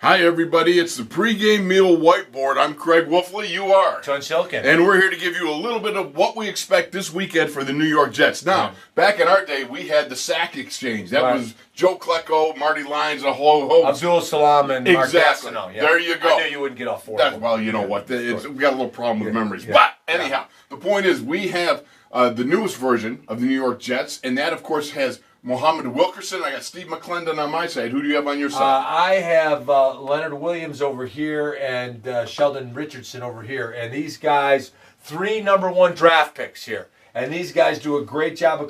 Hi everybody, it's the pregame meal whiteboard. I'm Craig Wolfley, you are Tunch Ilkin. And we're here to give you a little bit of what we expect this weekend for the New York Jets. Now, back in our day, we had the sack exchange. That was Joe Klecko, Marty Lyons, a whole host. Abdul Salam and Mark Exactly. Gastineau, There you go. I knew you wouldn't get all four of them. Well, you know what, we got a little problem with memories. But anyhow, the point is we have the newest version of the New York Jets, and that, of course, has Muhammad Wilkerson. I got Steve McClendon on my side. Who do you have on your side? I have Leonard Williams over here and Sheldon Richardson over here. And these guys, 3 number 1 draft picks here. And these guys do a great job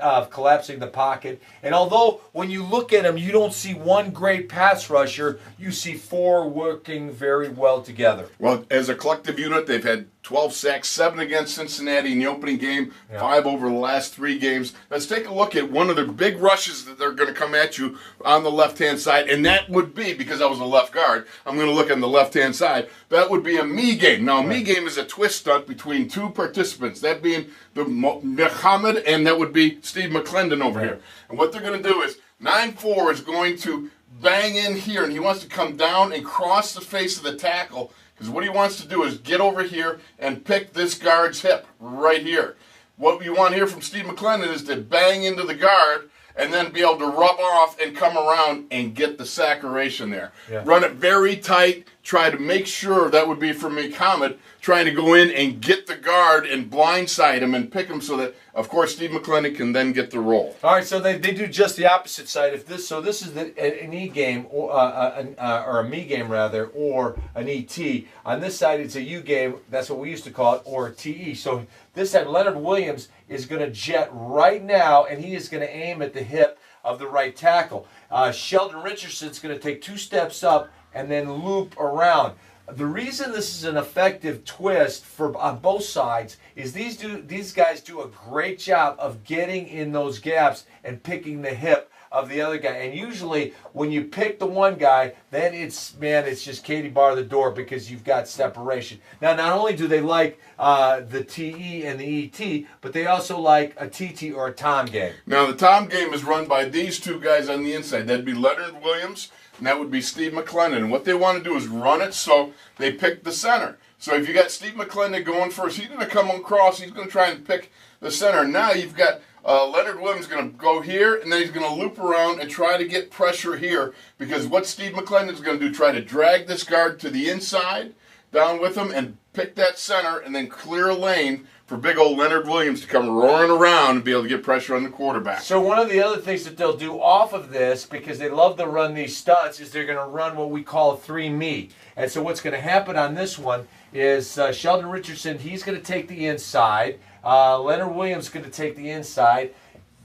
of collapsing the pocket. And although when you look at them, you don't see one great pass rusher, you see 4 working very well together. Well, as a collective unit, they've had 12 sacks, 7 against Cincinnati in the opening game, 5 over the last 3 games. Let's take a look at one of their big rushes that they're going to come at you on the left-hand side, and that would be, because I was a left guard, I'm going to look on the left-hand side, that would be a me game. Now, a me game is a twist stunt between 2 participants, that being the Muhammad, and that would be Steve McClendon over here. And what they're going to do is 9-4 is going to bang in here, and he wants to come down and cross the face of the tackle, because what he wants to do is get over here and pick this guard's hip right here. What you want here from Steve McClendon is to bang into the guard and then be able to rub off and come around and get the sacration there. Run it very tight. Try to make sure, that would be for Muhammad, trying to go in and get the guard and blindside him and pick him so that, of course, Steve McClendon can then get the roll. All right, so they do just the opposite side. This is an E game, or a me game rather, or an ET. On this side, it's a U game. That's what we used to call it, or a TE. So this side, Leonard Williams is going to jet right now, and he is going to aim at the hip of the right tackle. Sheldon Richardson's going to take 2 steps up and then loop around. The reason this is an effective twist on both sides is these guys do a great job of getting in those gaps and picking the hip of the other guy. And usually when you pick the one guy, then it's just Katie bar the door, because you've got separation. Now, not only do they like the TE and the ET, but they also like a TT or a Tom game. Now, the Tom game is run by these 2 guys on the inside. That'd be Leonard Williams, and that would be Steve McClendon. And what they want to do is run it so they pick the center. So if you got Steve McClendon going first, he's going to come across, he's going to try and pick the center. Now you've got Leonard Williams going to go here, and then he's going to loop around and try to get pressure here, because what Steve McClendon is going to do, try to drag this guard to the inside, down with him, and pick that center, and then clear a lane for big old Leonard Williams to come roaring around and be able to get pressure on the quarterback. So one of the other things that they'll do off of this, because they love to run these stunts, is they're going to run what we call a 3-me. And so what's going to happen on this one is Sheldon Richardson, he's going to take the inside. Leonard Williams is going to take the inside.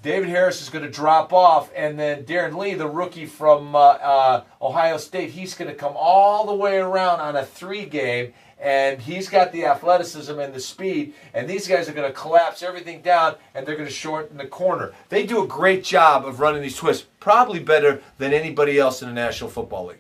David Harris is going to drop off, and then Darren Lee, the rookie from Ohio State, he's going to come all the way around on a 3 game, and he's got the athleticism and the speed, and these guys are going to collapse everything down, and they're going to shorten the corner. They do a great job of running these twists, probably better than anybody else in the National Football League.